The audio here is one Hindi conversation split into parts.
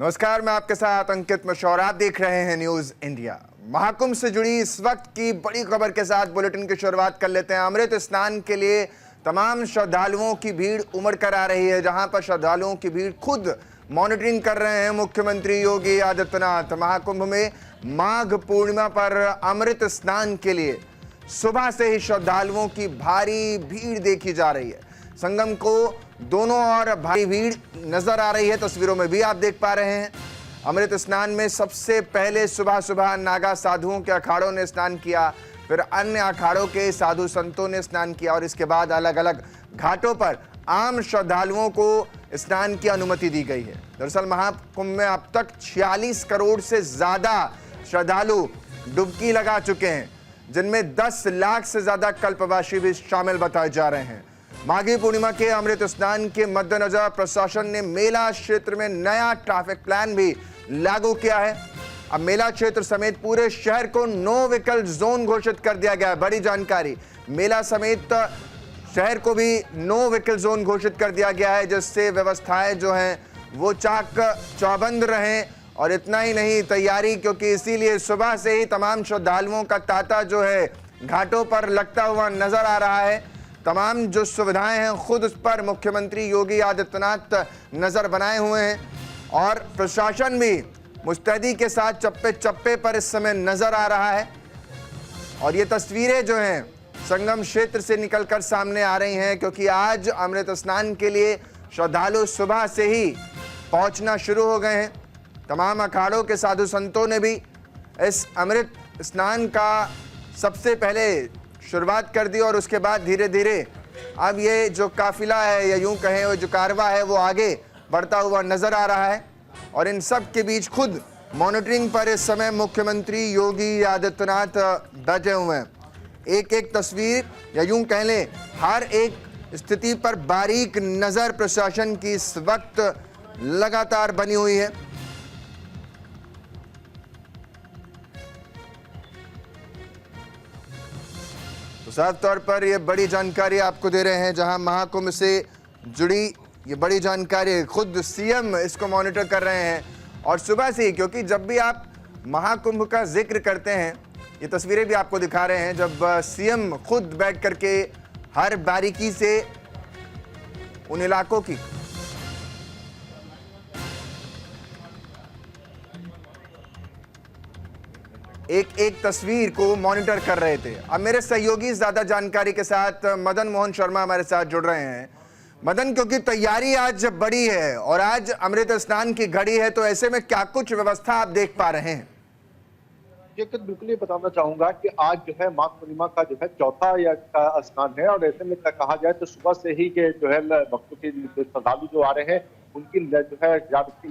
नमस्कार, मैं आपके साथ अंकित मिश्र। आप देख रहे हैं न्यूज इंडिया। महाकुंभ से जुड़ी इस वक्त की बड़ी खबर के साथ बुलेटिन की शुरुआत कर लेते हैं। अमृत स्नान के लिए तमाम श्रद्धालुओं की भीड़ उमड़ कर आ रही है, जहां पर श्रद्धालुओं की भीड़ खुद मॉनिटरिंग कर रहे हैं मुख्यमंत्री योगी आदित्यनाथ। महाकुंभ में माघ पूर्णिमा पर अमृत स्नान के लिए सुबह से ही श्रद्धालुओं की भारी भीड़ देखी जा रही है। संगम को दोनों ओर भारी भीड़ नजर आ रही है, तस्वीरों में भी आप देख पा रहे हैं। अमृत स्नान में सबसे पहले सुबह सुबह नागा साधुओं के अखाड़ों ने स्नान किया, फिर अन्य अखाड़ों के साधु संतों ने स्नान किया और इसके बाद अलग अलग घाटों पर आम श्रद्धालुओं को स्नान की अनुमति दी गई है। दरअसल महाकुंभ में अब तक 46 करोड़ से ज्यादा श्रद्धालु डुबकी लगा चुके हैं, जिनमें 10 लाख से ज्यादा कल्पवासी भी शामिल बताए जा रहे हैं। माघी पूर्णिमा के अमृत स्नान के मद्देनजर प्रशासन ने मेला क्षेत्र में नया ट्रैफिक प्लान भी लागू किया है। अब मेला क्षेत्र समेत पूरे शहर को नो व्हीकल जोन घोषित कर दिया गया है। बड़ी जानकारी, मेला समेत शहर को भी नो व्हीकल जोन घोषित कर दिया गया है, जिससे व्यवस्थाएं जो हैं वो चाक चौबंद रहें। और इतना ही नहीं, तैयारी क्योंकि इसीलिए सुबह से ही तमाम श्रद्धालुओं का तांता जो है घाटों पर लगता हुआ नजर आ रहा है। तमाम जो सुविधाएं हैं खुद उस पर मुख्यमंत्री योगी आदित्यनाथ नजर बनाए हुए हैं और प्रशासन भी मुस्तैदी के साथ चप्पे चप्पे पर इस समय नजर आ रहा है। और ये तस्वीरें जो हैं संगम क्षेत्र से निकलकर सामने आ रही हैं, क्योंकि आज अमृत स्नान के लिए श्रद्धालु सुबह से ही पहुंचना शुरू हो गए हैं। तमाम अखाड़ों के साधु संतों ने भी इस अमृत स्नान का सबसे पहले शुरुआत कर दी और उसके बाद धीरे धीरे अब ये जो काफिला है या यूं कहें वो जो कारवा है वो आगे बढ़ता हुआ नजर आ रहा है। और इन सब के बीच खुद मॉनिटरिंग पर इस समय मुख्यमंत्री योगी आदित्यनाथ डटे हुए हैं। एक एक तस्वीर या यूं कह लें हर एक स्थिति पर बारीक नजर प्रशासन की इस वक्त लगातार बनी हुई है। तो साफ तौर पर ये बड़ी जानकारी आपको दे रहे हैं, जहां महाकुंभ से जुड़ी ये बड़ी जानकारी खुद सीएम इसको मॉनिटर कर रहे हैं। और सुबह से ही, क्योंकि जब भी आप महाकुंभ का जिक्र करते हैं, ये तस्वीरें भी आपको दिखा रहे हैं, जब सीएम खुद बैठ करके हर बारीकी से उन इलाकों की एक एक तस्वीर को मॉनिटर कर रहे थे। अब मेरे सहयोगी ज्यादा जानकारी के साथ मदन मोहन शर्मा हमारे साथ जुड़ रहे हैं। मदन, क्योंकि तैयारी आज बड़ी है और आज अमृत स्नान की घड़ी है, तो ऐसे में क्या कुछ व्यवस्था आप देख पा रहे हैं? बिल्कुल ये बताना चाहूंगा कि आज जो है माघ पूर्णिमा का जो है चौथा या का स्नान है और ऐसे में कहा जाए तो सुबह से ही के जो है भक्तों के श्रद्धालु जो आ रहे हैं उनकी जो है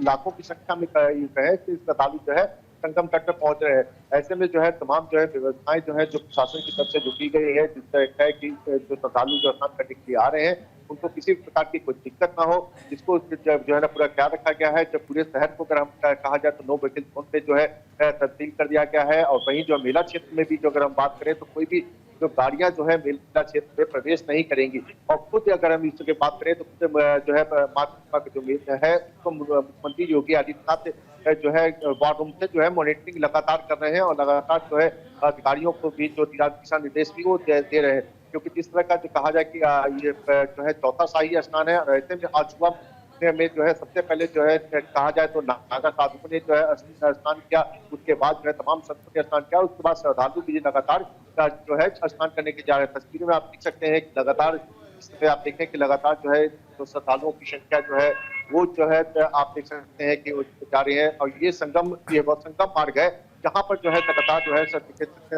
लाखों की संख्या में कहे कि श्रद्धालु जो है संगम तट पर पहुंच रहे हैं। ऐसे में जो है तमाम जो है व्यवस्थाएं जो है जो प्रशासन की तरफ से जो की गई है, जिससे है कि जो श्रद्धालु जो स्नान करने के लिए आ रहे हैं उनको किसी प्रकार की कोई दिक्कत ना हो, जिसको जो है ना पूरा ख्याल रखा गया है। जब पूरे शहर को अगर हम कहा जाए तो नो व्हीकल जोन पे जो है तब्दील कर दिया गया है। और वहीं जो मेला क्षेत्र में भी जो अगर हम बात करें तो कोई भी जो गाड़ियां जो है मेला क्षेत्र में प्रवेश नहीं करेंगी। और खुद अगर हम इसकी बात करें तो खुद जो है माघ का जो मेला है उसको मुख्यमंत्री योगी आदित्यनाथ जो है वार रूम से जो है मॉनिटरिंग लगातार कर रहे हैं और लगातार जो है अधिकारियों को भी जो दिशा निर्देश भी वो दे रहे हैं। क्योंकि जिस तरह का जो कहा जाए कि ये जो है चौथा शाही स्नान है और ऐसे में आज सुबह में जो है सबसे पहले जो है कहा जाए तो नागा साधुओं ने जो है स्नान किया, उसके बाद जो है तमाम संतों ने स्नान किया, उसके बाद श्रद्धालु भी लगातार जो है स्नान करने के जा रहे हैं। तस्वीरों में आप देख सकते हैं कि लगातार आप देखें कि लगातार जो है तो श्रद्धालुओं की संख्या जो है वो जो है आप देख सकते हैं कि वो जा रहे हैं। और ये संगम मार्ग है जहाँ पर जो है लगातार जो है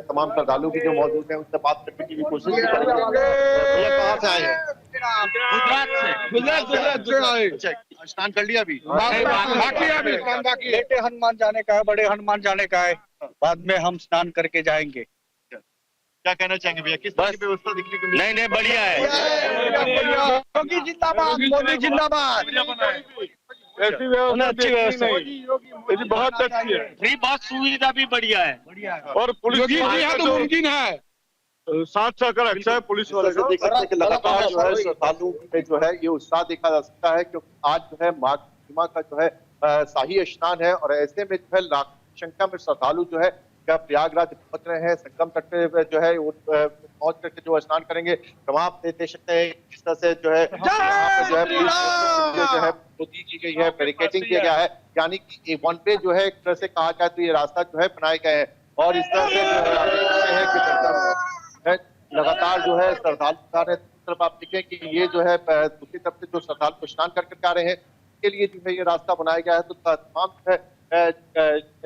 तमाम श्रद्धालु भी जो मौजूद हैं उनसे बात करने की भी कोशिश करेंगे। कहाँ से आए हैं? गुजरात से आए। स्नान कर लिया अभी? बाकी बेटे हनुमान जाने का है, बड़े हनुमान जाने का है, बाद में हम स्नान करके जाएंगे। क्या कहना चाहेंगे भैया, किस तरह की व्यवस्था दिखने को मिली? नहीं बढ़िया है। मोदी जिंदाबाद, मोदी जिंदाबाद। ऐसी व्यवस्था बहुत अच्छी है। फ्री बस सुविधा भी बढ़िया है और पुलिस तो मुमकिन है, साथ सहकार अच्छा है पुलिस वाले का। देख सकते हैं कि लगातार जो है श्रद्धालुओं में जो है ये उत्साह देखा जा सकता है, क्योंकि आज जो है माघ पूर्णिमा का जो है शाही स्नान है और ऐसे में जो है लाखों की संख्या में श्रद्धालु जो है क्या प्रयागराज पहुंच रहे हैं। संगम तट पे जो है वो पहुंच करके जो स्नान करेंगे। तमाम देख सकते हैं किस तरह से जो है यहाँ पे जो है पुलिस की गई है, बैरिकेडिंग किया गया है, यानी कि वन वे जो है एक तरह से कहा जाए तो ये रास्ता जो है बनाए गए हैं और इस तरह से जो है लगातार जो है श्रद्धालु तरफ आप देखें कि ये जो है दूसरी तरफ से जो श्रद्धालु स्नान करके आ रहे हैं के लिए जो है ये रास्ता बनाया गया है। तो तमाम जो है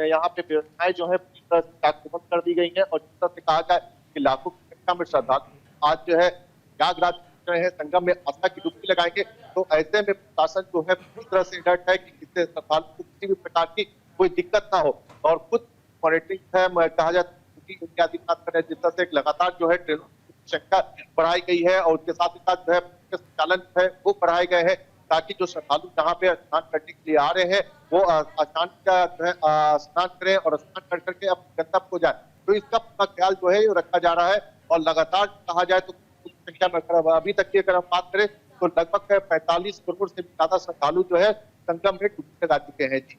यहाँ पे व्यवस्थाएं जो है पूरी तरह से ताकतबंद कर दी गई हैं और जिस तरह से कहा जाए कि लाखों की संख्या में श्रद्धालु आज जो है प्रयागराज रहे हैं, संगम में आस्था की डुबकी लगाएंगे। तो ऐसे में प्रशासन जो है पूरी तरह से अलर्ट है कि इससे श्रद्धालु को किसी भी प्रकार की कोई दिक्कत ना हो और खुद मॉनिटरिंग है कहा जाए उनके अधिकार करें। जिस तरह से लगातार जो है ट्रेनों की संख्या बढ़ाई गई है और उसके साथ ही साथ जो है संचालन है वो बढ़ाए गए हैं ताकि जो श्रद्धालु जहाँ पे स्नान करने के लिए आ रहे हैं वो स्नान करें और स्नान कर करके अपने गंतव्य को जाए। तो इसका पूरा ख्याल जो है रखा जा रहा है और लगातार कहा जाए तो संख्या में अभी तक की अगर हम बात करें तो लगभग 45 करोड़ से ज्यादा श्रद्धालु जो है संगम में डुबकी लगा चुके हैं। जी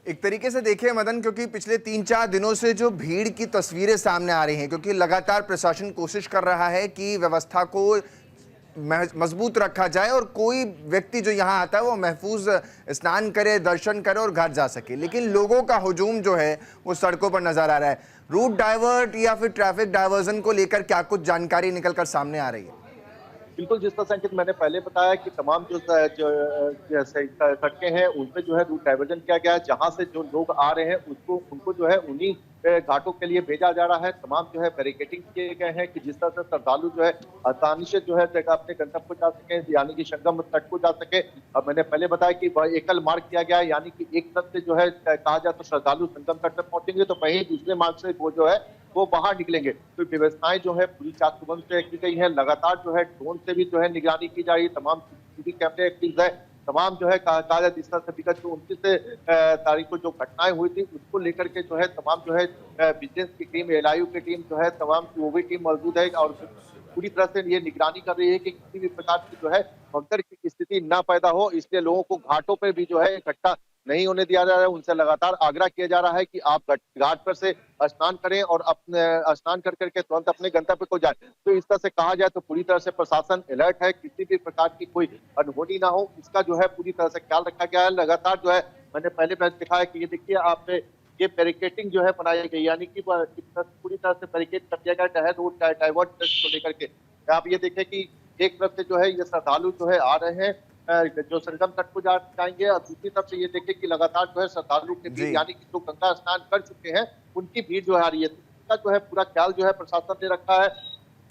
एक तरीके से देखिए मदन, क्योंकि पिछले 3-4 दिनों से जो भीड़ की तस्वीरें सामने आ रही हैं, क्योंकि लगातार प्रशासन कोशिश कर रहा है कि व्यवस्था को मजबूत रखा जाए और कोई व्यक्ति जो यहाँ आता है वो महफूज स्नान करे, दर्शन करे और घर जा सके, लेकिन लोगों का हुजूम जो है वो सड़कों पर नजर आ रहा है। रूट डाइवर्ट या फिर ट्रैफिक डाइवर्जन को लेकर क्या कुछ जानकारी निकलकर सामने आ रही है? बिल्कुल, जिस तरह से मैंने पहले बताया कि तमाम जो सड़कें हैं उन पे जो है रूट डाइवर्जन किया गया है। जहां से जो लोग आ रहे हैं उनको जो है उन्हीं घाटों के लिए भेजा जा रहा है। तमाम जो है बैरिकेडिंग किए गए हैं कि जिस तरह से श्रद्धालु जो है आसानी से जो है अपने गंतव्य को जा सके, यानी कि संगम तट को जा सके। अब मैंने पहले बताया कि एकल मार्ग किया गया है, यानी कि एक तरफ से जो है कहा जाए तो श्रद्धालु संगम तट तक पहुंचेंगे तो वहीं दूसरे मार्ग से वो जो है वो बाहर निकलेंगे। तो व्यवस्थाएं जो है पूरी चाकचौबंद से की गई है। लगातार जो है ड्रोन से भी जो है निगरानी की जा रही है। तमाम सीसीटीवी कैमरे एक्टिव है। तमाम जो है कहा जाए जिस तरह से विगत जो 29 तारीख को जो घटनाएं हुई थी उसको लेकर के जो है तमाम जो है विजिलेंस की टीम, एलआईयू की टीम जो है तमाम वो भी टीम मौजूद है और पूरी तरह से ये निगरानी कर रही है कि किसी भी प्रकार की जो है भगदड़ की स्थिति ना पैदा हो। इसलिए लोगों को घाटों पर भी जो है इकट्ठा नहीं होने दिया जा रहा है। उनसे लगातार आग्रह किया जा रहा है कि आप घाट पर से स्नान करें और अपने स्नान कर करके तुरंत अपने गंतव्य को जाए। तो इस तरह से कहा जाए तो पूरी तरह से प्रशासन अलर्ट है, किसी भी प्रकार की कोई अनहोनी ना हो इसका जो है पूरी तरह से ख्याल रखा गया है। लगातार जो है मैंने पहले दिखाया कि ये देखिए आप ये बैरिकेडिंग जो है बनाई गई, यानी कि पूरी तरह से बैरिकेड कर दिया गया है रोड डाइवर्ट को लेकर के। आप ये देखें कि एक तरफ से जो है ये श्रद्धालु जो है आ रहे हैं जो संगम तट को जाएंगे और दूसरी तरफ से ये देखें कि लगातार जो है श्रद्धालु के भीड़, यानी कि जो गंगा स्नान कर चुके हैं उनकी भीड़ जो है आ रही है। इसका जो है पूरा ख्याल जो है प्रशासन ने रखा है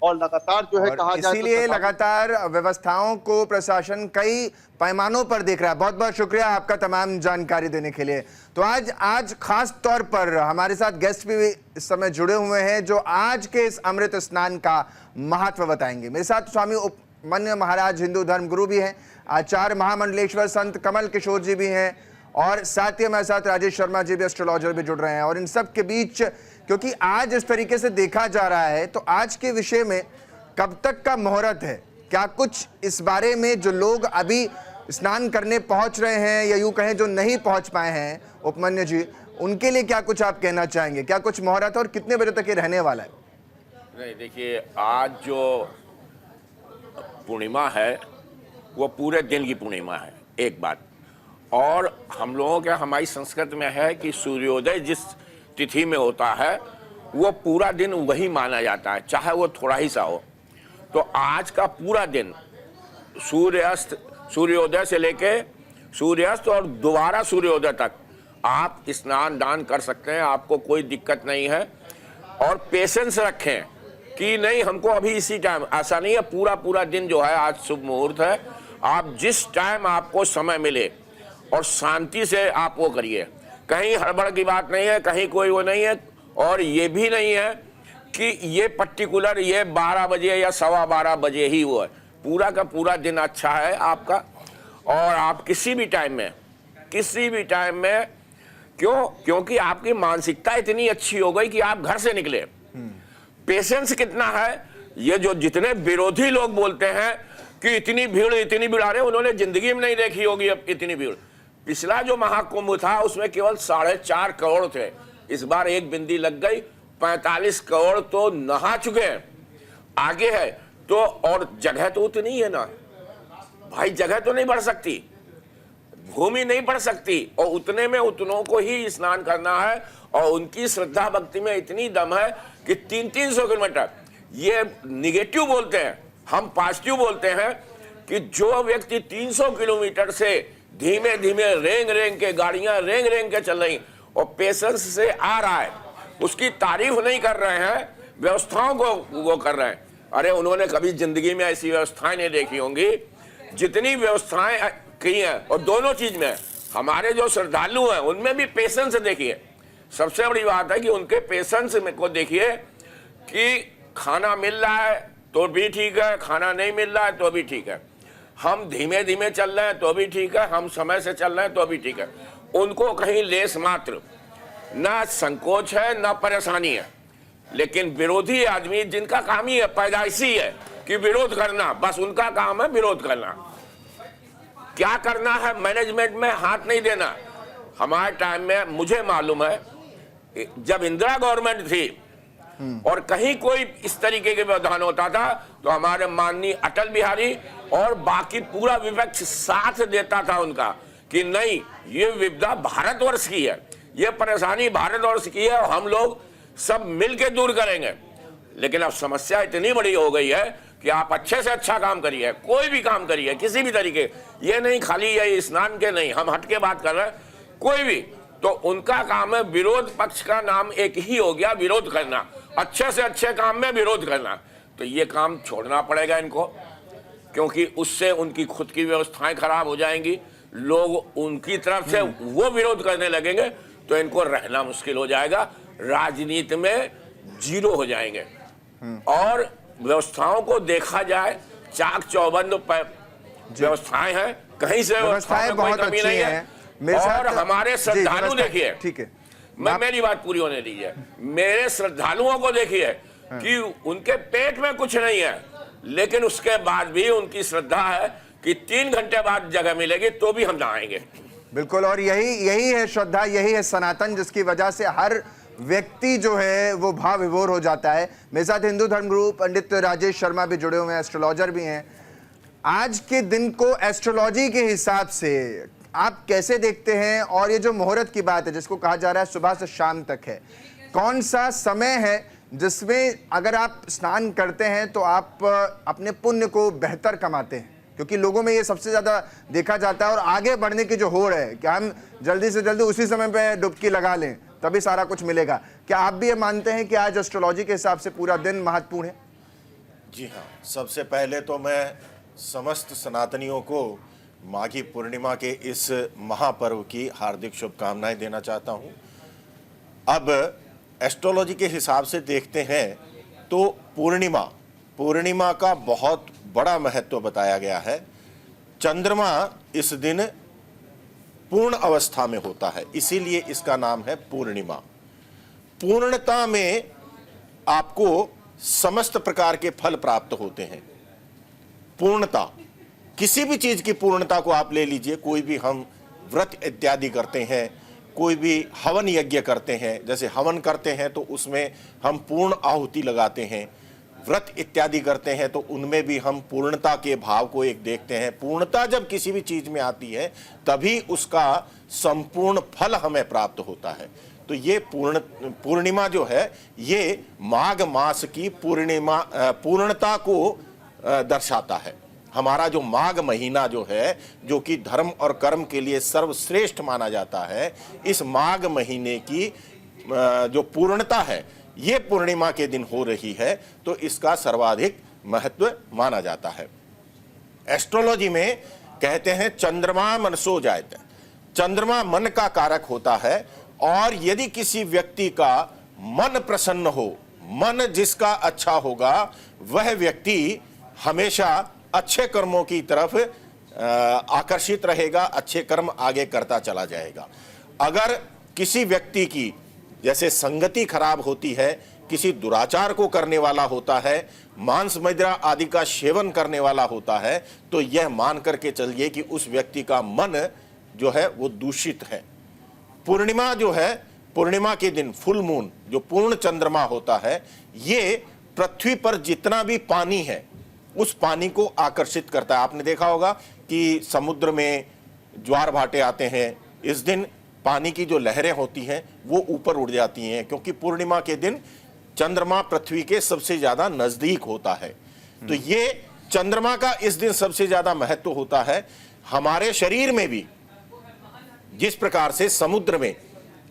और लगातार जो है कहा जाए इसीलिए लगातार व्यवस्थाओं को प्रशासन कई पैमानों पर देख रहा है। बहुत बहुत शुक्रिया आपका तमाम जानकारी देने के लिए। तो आज खास तौर पर हमारे साथ गेस्ट भी इस समय जुड़े हुए हैं जो आज के इस अमृत स्नान का महत्व बताएंगे। मेरे साथ स्वामी उपमन्य महाराज हिंदू धर्म गुरु भी हैं, आचार्य महामंडलेश्वर संत कमल किशोर जी भी हैं और साथ ही हमारे साथ राजेश शर्मा जी भी एस्ट्रोलॉजर भी जुड़ रहे हैं। और इन सब के बीच क्योंकि आज इस तरीके से देखा जा रहा है तो आज के विषय में कब तक का मुहूर्त है, क्या कुछ इस बारे में जो लोग अभी स्नान करने पहुंच रहे हैं या यूं कहें जो नहीं पहुंच पाए हैं उपमन्यु जी, उनके लिए क्या कुछ आप कहना चाहेंगे? क्या कुछ मुहूर्त और कितने बजे तक ये रहने वाला है? नहीं, देखिए आज जो पूर्णिमा है वो पूरे दिन की पूर्णिमा है, एक बात। और हम लोगों के हमारी संस्कृति में है कि सूर्योदय जिस तिथि में होता है वो पूरा दिन वही माना जाता है, चाहे वो थोड़ा ही सा हो। तो आज का पूरा दिन सूर्योदय से लेके सूर्यास्त और दोबारा सूर्योदय तक आप स्नान दान कर सकते हैं, आपको कोई दिक्कत नहीं है। और पेशेंस रखें कि नहीं हमको अभी इसी टाइम, ऐसा नहीं है। पूरा दिन जो है आज शुभ मुहूर्त है, आप जिस टाइम आपको समय मिले और शांति से आप वो करिए। कहीं हड़बड़ की बात नहीं है, कहीं कोई वो नहीं है। और ये भी नहीं है कि ये पर्टिकुलर ये 12 बजे या 12:15 बजे ही वो है। पूरा का पूरा दिन अच्छा है आपका और आप किसी भी टाइम में क्योंकि आपकी मानसिकता इतनी अच्छी हो गई कि आप घर से निकले। पेशेंस कितना है, ये जो जितने विरोधी लोग बोलते हैं कि इतनी भीड़ आ रही है, उन्होंने जिंदगी में नहीं देखी होगी अब इतनी भीड़। पिछला जो महाकुंभ था उसमें केवल 4.5 करोड़ थे, इस बार एक बिंदी लग गई, 45 करोड़ तो नहा चुके हैं, आगे है। तो और जगह तो उतनी है ना भाई, जगह तो नहीं बढ़ सकती, भूमि नहीं बढ़ सकती, और उतने में उतनों को ही स्नान करना है। और उनकी श्रद्धा भक्ति में इतनी दम है कि 300-300 किलोमीटर, ये निगेटिव बोलते हैं, हम पॉजिटिव बोलते हैं कि जो व्यक्ति 300 किलोमीटर से धीमे धीमे रेंग रेंग के, गाड़ियां रेंग रेंग के चल रही और पेशेंस से आ रहा है, उसकी तारीफ नहीं कर रहे हैं, व्यवस्थाओं को वो कर रहे हैं। अरे उन्होंने कभी जिंदगी में ऐसी व्यवस्थाएं नहीं देखी होंगी जितनी व्यवस्थाएं की हैं। और दोनों चीज में हमारे जो श्रद्धालु हैं उनमें भी पेशेंस देखिए, सबसे बड़ी बात है कि उनके पेशेंस में को देखिए कि खाना मिल रहा है तो भी ठीक है, खाना नहीं मिल रहा है तो भी ठीक है, हम धीमे धीमे चल रहे हैं तो भी ठीक है, हम समय से चल रहे हैं तो भी ठीक है। उनको कहीं लेस मात्र ना संकोच है ना परेशानी है। लेकिन विरोधी आदमी जिनका काम ही है, पैदाइशी है कि विरोध करना, बस उनका काम है विरोध करना। क्या करना है, मैनेजमेंट में हाथ नहीं देना। हमारे टाइम में मुझे मालूम है जब इंदिरा गवर्नमेंट थी और कहीं कोई इस तरीके के व्यवधान होता था तो हमारे माननीय अटल बिहारी और बाकी पूरा विपक्ष साथ देता था उनका कि नहीं, ये विपदा भारतवर्ष की है, ये परेशानी भारतवर्ष की है और हम लोग सब मिलके दूर करेंगे। लेकिन अब समस्या इतनी बड़ी हो गई है कि आप अच्छे से अच्छा काम करिए, कोई भी काम करिए, किसी भी तरीके, ये नहीं खाली ये स्नान के नहीं, हम हट के बात कर रहे हैं, कोई भी, तो उनका काम है, विरोध पक्ष का नाम एक ही हो गया, विरोध करना, अच्छे से अच्छे काम में विरोध करना। तो ये काम छोड़ना पड़ेगा इनको, क्योंकि उससे उनकी खुद की व्यवस्थाएं खराब हो जाएंगी, लोग उनकी तरफ से वो विरोध करने लगेंगे तो इनको रहना मुश्किल हो जाएगा, राजनीति में जीरो हो जाएंगे। और व्यवस्थाओं को देखा जाए, चाक चौबंद व्यवस्थाएं हैं, कहीं से व्यवस्थाएं बहुत अच्छी हैं। और हमारे श्रद्धालु देखिए, ठीक है, मेरी बात पूरी होने दीजिए, मेरे श्रद्धालुओं को देखिए कि उनके पेट में कुछ नहीं है, लेकिन उसके बाद भी उनकी श्रद्धा है कि 3 घंटे बाद जगह मिलेगी तो भी हम नहाएंगे। बिल्कुल, और यही है श्रद्धा, यही है सनातन, जिसकी वजह से हर व्यक्ति जो है वो भाव विभोर हो जाता है। मेरे साथ हिंदू धर्म गुरु पंडित राजेश शर्मा भी जुड़े हुए हैं, एस्ट्रोलॉजर भी हैं। आज के दिन को एस्ट्रोलॉजी के हिसाब से आप कैसे देखते हैं? और ये जो मुहूर्त की बात है जिसको कहा जा रहा है सुबह से शाम तक है, कौन सा समय है जिसमें अगर आप स्नान करते हैं तो आप अपने पुण्य को बेहतर कमाते हैं? क्योंकि लोगों में ये सबसे ज्यादा देखा जाता है, और आगे बढ़ने की जो होड़ है कि हम जल्दी से जल्दी उसी समय पे डुबकी लगा लें तभी सारा कुछ मिलेगा। क्या आप भी ये मानते हैं कि आज एस्ट्रोलॉजी के हिसाब से पूरा दिन महत्वपूर्ण है? जी हाँ, सबसे पहले तो मैं समस्त सनातनियों को माघी पूर्णिमा के इस महापर्व की हार्दिक शुभकामनाएं देना चाहता हूं। अब एस्ट्रोलॉजी के हिसाब से देखते हैं तो पूर्णिमा का बहुत बड़ा महत्व बताया गया है। चंद्रमा इस दिन पूर्ण अवस्था में होता है, इसीलिए इसका नाम है पूर्णिमा। पूर्णता में आपको समस्त प्रकार के फल प्राप्त होते हैं। पूर्णता, किसी भी चीज की पूर्णता को आप ले लीजिए, कोई भी हम व्रत इत्यादि करते हैं, कोई भी हवन यज्ञ करते हैं, जैसे हवन करते हैं तो उसमें हम पूर्ण आहुति लगाते हैं, व्रत इत्यादि करते हैं तो उनमें भी हम पूर्णता के भाव को एक देखते हैं। पूर्णता जब किसी भी चीज में आती है तभी उसका संपूर्ण फल हमें प्राप्त होता है। तो ये पूर्णिमा जो है ये माघ मास की पूर्णता को दर्शाता है। हमारा जो माघ महीना जो है, जो कि धर्म और कर्म के लिए सर्वश्रेष्ठ माना जाता है, इस माघ महीने की जो पूर्णता है ये पूर्णिमा के दिन हो रही है, तो इसका सर्वाधिक महत्व माना जाता है। एस्ट्रोलॉजी में कहते हैं चंद्रमा मनसो जायते, चंद्रमा मन का कारक होता है, और यदि किसी व्यक्ति का मन प्रसन्न हो, मन जिसका अच्छा होगा, वह व्यक्ति हमेशा अच्छे कर्मों की तरफ आकर्षित रहेगा, अच्छे कर्म आगे करता चला जाएगा। अगर किसी व्यक्ति की जैसे संगति खराब होती है, किसी दुराचार को करने वाला होता है, मांस मदिरा आदि का सेवन करने वाला होता है, तो यह मान करके चलिए कि उस व्यक्ति का मन जो है वो दूषित है। पूर्णिमा जो है, पूर्णिमा के दिन फुल मून जो पूर्ण चंद्रमा होता है, ये पृथ्वी पर जितना भी पानी है उस पानी को आकर्षित करता है। आपने देखा होगा कि समुद्र में ज्वार भाटे आते हैं, इस दिन पानी की जो लहरें होती हैं वो ऊपर उड़ जाती हैं, क्योंकि पूर्णिमा के दिन चंद्रमा पृथ्वी के सबसे ज्यादा नजदीक होता है। तो ये चंद्रमा का इस दिन सबसे ज्यादा महत्व होता है। हमारे शरीर में भी जिस प्रकार से समुद्र में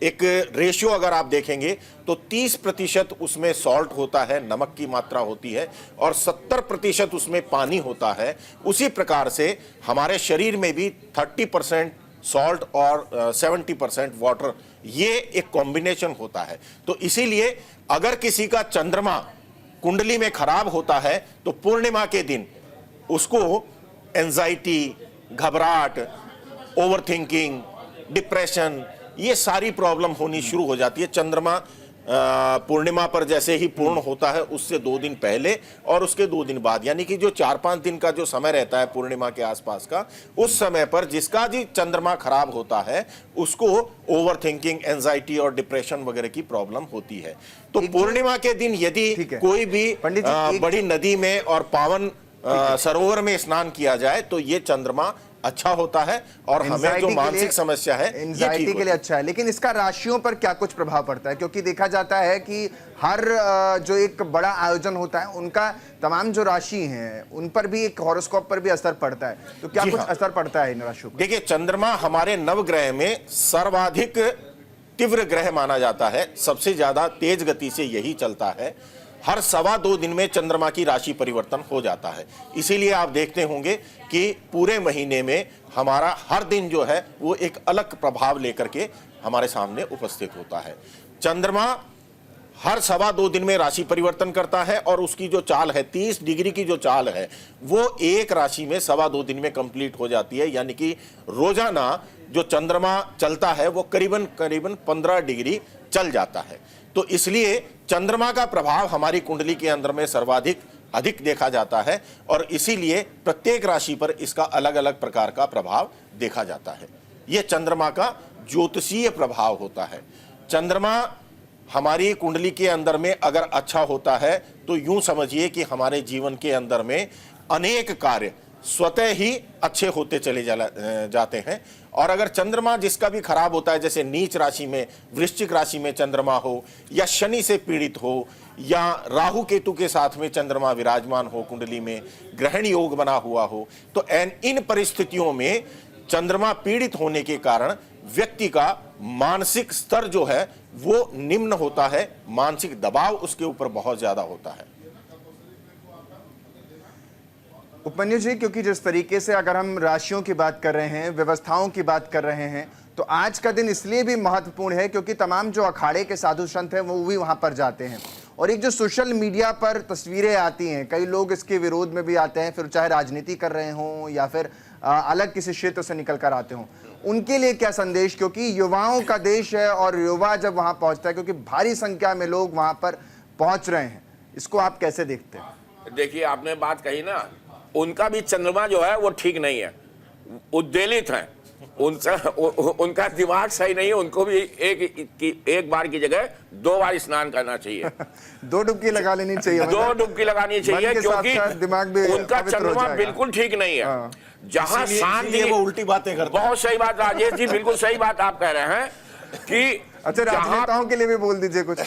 एक रेशियो अगर आप देखेंगे तो 30% उसमें सॉल्ट होता है, नमक की मात्रा होती है, और 70% उसमें पानी होता है, उसी प्रकार से हमारे शरीर में भी 30% सॉल्ट और 70% वाटर, ये एक कॉम्बिनेशन होता है। तो इसीलिए अगर किसी का चंद्रमा कुंडली में खराब होता है तो पूर्णिमा के दिन उसको एंजाइटी, घबराहट, ओवरथिंकिंग, डिप्रेशन, ये सारी प्रॉब्लम होनी शुरू हो जाती है। चंद्रमा पूर्णिमा पर जैसे ही पूर्ण होता है उससे 2 दिन पहले और उसके 2 दिन बाद, यानी कि जो 4-5 दिन का जो समय रहता है पूर्णिमा के आसपास का, उस समय पर जिसका जी चंद्रमा खराब होता है उसको ओवरथिंकिंग, एंजाइटी और डिप्रेशन वगैरह की प्रॉब्लम होती है। तो पूर्णिमा के दिन यदि कोई भी बड़ी नदी में और पावन सरोवर में स्नान किया जाए तो ये चंद्रमा अच्छा होता है और हमें जो मानसिक समस्या है एंजाइटी के लिए अच्छा है। लेकिन इसका राशियों पर क्या कुछ प्रभाव पड़ता है? क्योंकि देखा जाता है कि हर जो एक बड़ा आयोजन होता है उनका तमाम जो राशि हैं उन पर भी एक हॉरोस्कोप पर भी असर पड़ता है, तो क्या कुछ असर पड़ता है इन राशियों पर? देखिए, चंद्रमा हमारे नवग्रह में सर्वाधिक तीव्र ग्रह माना जाता है, सबसे ज्यादा तेज गति से यही चलता है। हर 2.25 दिन में चंद्रमा की राशि परिवर्तन हो जाता है। इसीलिए आप देखते होंगे कि पूरे महीने में हमारा हर दिन जो है वो एक अलग प्रभाव लेकर के हमारे सामने उपस्थित होता है। चंद्रमा हर 2.25 दिन में राशि परिवर्तन करता है और उसकी जो चाल है 30 डिग्री की जो चाल है वो एक राशि में 2.25 दिन में कंप्लीट हो जाती है। यानी कि रोजाना जो चंद्रमा चलता है वो करीबन 15 डिग्री चल जाता है। तो इसलिए चंद्रमा का प्रभाव हमारी कुंडली के अंदर में सर्वाधिक अधिक देखा जाता है और इसीलिए प्रत्येक राशि पर इसका अलग अलग प्रकार का प्रभाव देखा जाता है। यह चंद्रमा का ज्योतिषीय प्रभाव होता है। चंद्रमा हमारी कुंडली के अंदर में अगर अच्छा होता है तो यूं समझिए कि हमारे जीवन के अंदर में अनेक कार्य स्वतः ही अच्छे होते चले जाते हैं। और अगर चंद्रमा जिसका भी खराब होता है, जैसे नीच राशि में, वृश्चिक राशि में चंद्रमा हो, या शनि से पीड़ित हो, या राहु केतु के साथ में चंद्रमा विराजमान हो, कुंडली में ग्रहण योग बना हुआ हो, तो इन परिस्थितियों में चंद्रमा पीड़ित होने के कारण व्यक्ति का मानसिक स्तर जो है वो निम्न होता है, मानसिक दबाव उसके ऊपर बहुत ज्यादा होता है। उपमन्यु जी, क्योंकि जिस तरीके से अगर हम राशियों की बात कर रहे हैं, व्यवस्थाओं की बात कर रहे हैं, तो आज का दिन इसलिए भी महत्वपूर्ण है क्योंकि तमाम जो अखाड़े के साधु संत हैं वो भी वहां पर जाते हैं। और एक जो सोशल मीडिया पर तस्वीरें आती हैं, कई लोग इसके विरोध में भी आते हैं, फिर चाहे राजनीति कर रहे हों या फिर अलग किसी क्षेत्र से निकल कर आते हों, उनके लिए क्या संदेश? क्योंकि युवाओं का देश है और युवा जब वहां पहुंचता है, क्योंकि भारी संख्या में लोग वहां पर पहुंच रहे हैं, इसको आप कैसे देखते हैं? देखिए, आपने बात कही ना, उनका भी चंद्रमा जो है वो ठीक नहीं है, उद्वेलित है, उनका दिमाग सही नहीं है। उनको भी एक बार की जगह 2 बार स्नान करना चाहिए। 2 डुबकी लगा लेनी चाहिए, 2 डुबकी लगानी चाहिए, क्योंकि दिमाग भी उनका चंद्रमा बिल्कुल ठीक नहीं है। जहां शांति, वो उल्टी बातें करते हैं। बहुत सही बात राजेश जी, बिल्कुल सही बात आप कह रहे हैं कि अच्छा, राजनेताओं के लिए भी बोल दीजिए कुछ।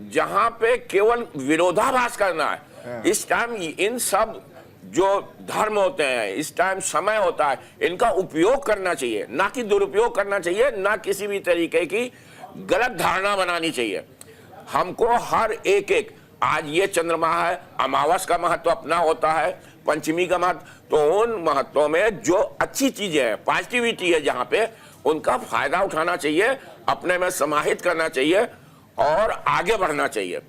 जहां पे केवल विरोधाभास करना है, इस टाइम इन सब जो धर्म होते हैं, इस टाइम समय होता है, इनका उपयोग करना चाहिए, ना कि दुरुपयोग करना चाहिए, ना किसी भी तरीके की गलत धारणा बनानी चाहिए। हमको हर एक आज ये चंद्रमा है, अमावस का महत्व अपना होता है, पंचमी का महत्व, तो उन महत्वों में जो अच्छी चीजें हैं, पॉजिटिविटी है, जहां पे उनका फायदा उठाना चाहिए, अपने में समाहित करना चाहिए और आगे बढ़ना चाहिए।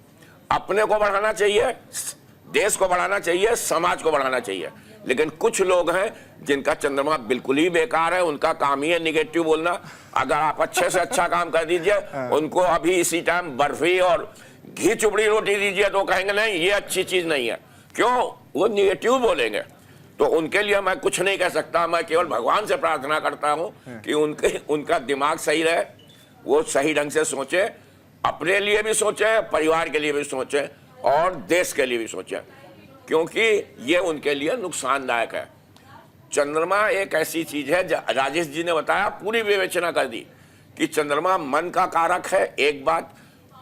अपने को बढ़ाना चाहिए, देश को बढ़ाना चाहिए, समाज को बढ़ाना चाहिए। लेकिन कुछ लोग हैं जिनका चंद्रमा बिल्कुल ही बेकार है, उनका काम ही है निगेटिव बोलना। अगर आप अच्छे से अच्छा काम कर दीजिए, उनको अभी इसी टाइम बर्फी और घी चुपड़ी रोटी दीजिए तो कहेंगे नहीं ये अच्छी चीज नहीं है। क्यों? वो निगेटिव बोलेंगे। तो उनके लिए मैं कुछ नहीं कह सकता, मैं केवल भगवान से प्रार्थना करता हूं कि उनका दिमाग सही रहे, वो सही ढंग से सोचे, अपने लिए भी सोचे, परिवार के लिए भी सोचे और देश के लिए भी सोचे, क्योंकि ये उनके लिए नुकसानदायक है। चंद्रमा एक ऐसी चीज है, राजेश जी ने बताया, पूरी विवेचना कर दी कि चंद्रमा मन का कारक है। एक बात,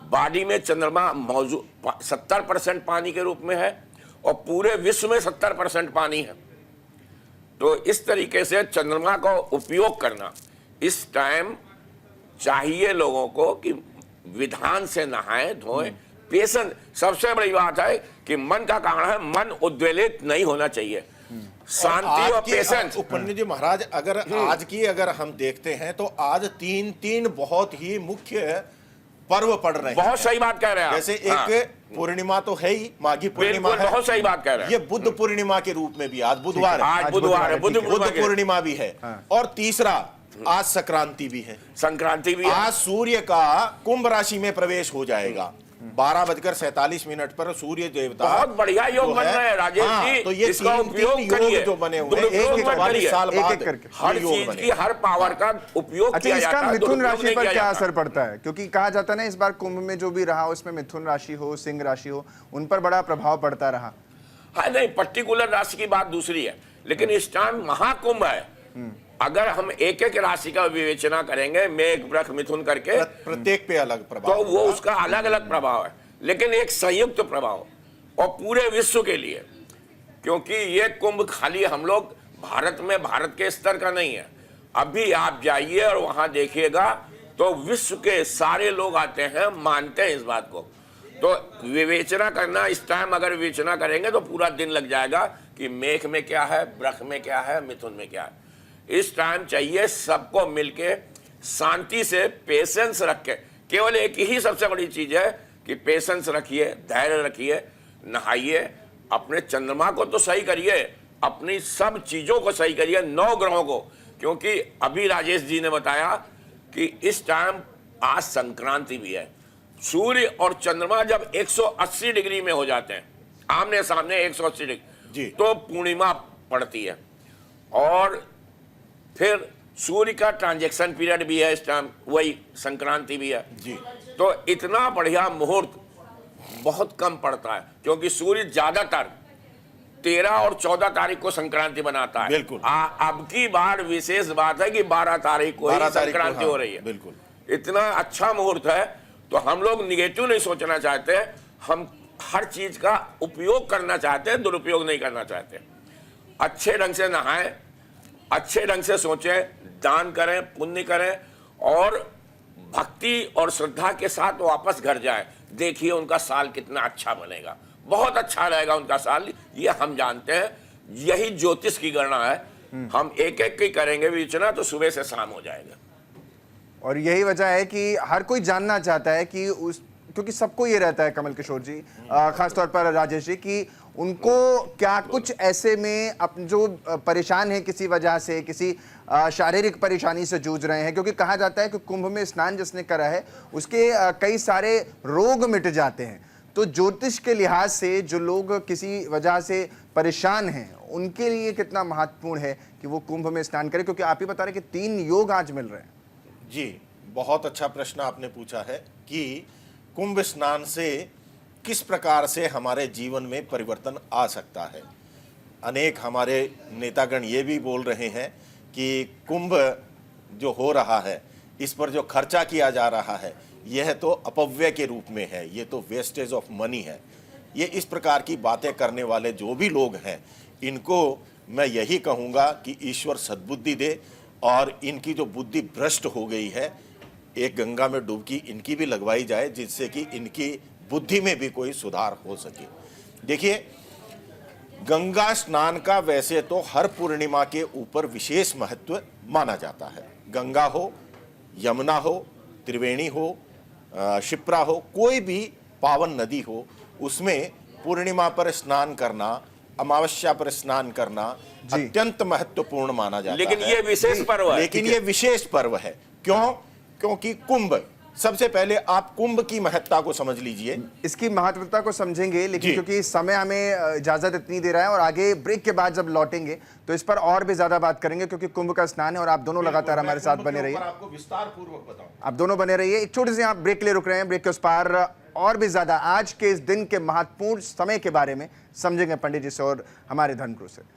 बॉडी में चंद्रमा मौजूद 70% पानी के रूप में है और पूरे विश्व में 70% पानी है। तो इस तरीके से चंद्रमा का उपयोग करना इस टाइम चाहिए लोगों को कि विधान से नहाएं धोएं, पेशेंस। सबसे बड़ी बात है कि मन का कारण है, मन उद्वेलित नहीं होना चाहिए, शांति और पेशेंस। उपन्यास जी महाराज, अगर आज की अगर हम देखते हैं तो आज तीन बहुत ही मुख्य पर्व पड़ रहे हैं। बहुत सही बात कह रहे हैं आप। जैसे एक पूर्णिमा तो है ही, माघी पूर्णिमा है, बहुत सही बात कह रहे हैं। ये बुद्ध पूर्णिमा के रूप में भी आज बुधवार है, आज बुधवार है, बुद्ध पूर्णिमा भी है। और तीसरा आज संक्रांति भी है, संक्रांति भी है। आज सूर्य का कुंभ राशि में प्रवेश हो जाएगा 12:47 पर सूर्य देवता। बहुत बढ़िया योग बन रहे हैं राजेश जी, तो ये इसका तीन उपयोग योग जो बने हुए हैं, एक 40 साल बाद करके हर चीज की हर पावर का उपयोग अच्छा, किया जाता इसका है, मिथुन दुरुपयोग राशि नहीं पर किया क्या जाता। असर पड़ता है? क्योंकि कहा जाता है ना, इस बार कुंभ में जो भी रहा उसमें मिथुन राशि हो, सिंह राशि हो, उन पर बड़ा प्रभाव पड़ता रहा। हाँ नहीं, पर्टिकुलर राशि की बात दूसरी है, लेकिन इस टाइम महाकुंभ है। अगर हम एक एक राशि का विवेचना करेंगे, मेघ वृष मिथुन करके, प्रत्येक पे अलग प्रभाव, तो वो उसका अलग अलग प्रभाव है, लेकिन एक संयुक्त प्रभाव और पूरे विश्व के लिए। क्योंकि ये कुंभ खाली हम लोग भारत में, भारत के स्तर का नहीं है। अभी आप जाइए और वहां देखिएगा तो विश्व के सारे लोग आते हैं, मानते हैं इस बात को। तो विवेचना करना, इस टाइम अगर विवेचना करेंगे तो पूरा दिन लग जाएगा कि मेघ में क्या है, वृष में क्या है, मिथुन में क्या है। इस टाइम चाहिए सबको मिलके शांति से, पेशेंस रख के। केवल एक ही सबसे बड़ी चीज है कि पेशेंस रखिए, धैर्य रखिए, नहाइए, अपने चंद्रमा को तो सही करिए, अपनी सब चीजों को सही करिए, 9 ग्रहों को। क्योंकि अभी राजेश जी ने बताया कि इस टाइम आज संक्रांति भी है। सूर्य और चंद्रमा जब 180 डिग्री में हो जाते हैं, आमने सामने 180 डिग्री, तो पूर्णिमा पड़ती है। और फिर सूर्य का ट्रांजैक्शन पीरियड भी है इस टाइम, वही संक्रांति भी है जी। तो इतना बढ़िया मुहूर्त बहुत कम पड़ता है, क्योंकि सूर्य ज्यादातर 13 और 14 तारीख को संक्रांति बनाता है। बिल्कुल। अब की बार विशेष बात है कि 12 तारीख को ही संक्रांति हो रही है। बिल्कुल, इतना अच्छा मुहूर्त है। तो हम लोग निगेटिव नहीं सोचना चाहते, हम हर चीज का उपयोग करना चाहते हैं, दुरुपयोग नहीं करना चाहते। अच्छे ढंग से नहाएं, अच्छे ढंग से सोचें, दान करें, पुण्य करें और भक्ति और श्रद्धा के साथ वापस घर जाएं। देखिए उनका साल कितना अच्छा बनेगा, बहुत अच्छा रहेगा उनका साल, ये हम जानते हैं। यही ज्योतिष की गणना है। हम एक एक की करेंगे विवेचना तो सुबह से शाम हो जाएगा। और यही वजह है कि हर कोई जानना चाहता है कि क्योंकि सबको ये रहता है, कमल किशोर जी, खासतौर पर राजेश जी, कि उनको क्या कुछ ऐसे में जो परेशान है किसी वजह से, किसी शारीरिक परेशानी से जूझ रहे हैं। क्योंकि कहा जाता है कि कुंभ में स्नान जिसने करा है उसके कई सारे रोग मिट जाते हैं। तो ज्योतिष के लिहाज से जो लोग किसी वजह से परेशान हैं, उनके लिए कितना महत्वपूर्ण है कि वो कुंभ में स्नान करें? क्योंकि आप ही बता रहे कि 3 योग आज मिल रहे हैं। जी, बहुत अच्छा प्रश्न आपने पूछा है कि कुंभ स्नान से किस प्रकार से हमारे जीवन में परिवर्तन आ सकता है। अनेक हमारे नेतागण ये भी बोल रहे हैं कि कुंभ जो हो रहा है, इस पर जो खर्चा किया जा रहा है, यह तो अपव्यय के रूप में है, ये तो वेस्टेज ऑफ मनी है। ये इस प्रकार की बातें करने वाले जो भी लोग हैं, इनको मैं यही कहूँगा कि ईश्वर सद्बुद्धि दे और इनकी जो बुद्धि भ्रष्ट हो गई है, एक गंगा में डुबकी इनकी भी लगवाई जाए, जिससे कि इनकी बुद्धि में भी कोई सुधार हो सके। देखिए, गंगा स्नान का वैसे तो हर पूर्णिमा के ऊपर विशेष महत्व माना जाता है। गंगा हो, यमुना हो, त्रिवेणी हो, शिप्रा हो, कोई भी पावन नदी हो, उसमें पूर्णिमा पर स्नान करना, अमावस्या पर स्नान करना अत्यंत महत्वपूर्ण माना जाता है। लेकिन ये विशेष पर्व है। लेकिन ये विशेष पर्व है। क्यों? क्योंकि कुंभ सबसे पहले आप कुंभ की महत्ता को समझ लीजिए। इसकी महत्वता को समझेंगे, लेकिन जी। क्योंकि समय हमें इजाजत इतनी दे रहा है और आगे ब्रेक के बाद जब लौटेंगे तो इस पर और भी ज्यादा बात करेंगे, क्योंकि कुंभ का स्नान है और आप दोनों लगातार हमारे साथ बने रहिए। आपको विस्तार पूर्वक बताऊं। आप दोनों बने रहिए। एक छोटे से आप ब्रेक ले रुक रहे हैं, ब्रेक के उस पार और भी ज्यादा आज के इस दिन के महत्वपूर्ण समय के बारे में समझेंगे पंडित जी से और हमारे धर्मगुरु से।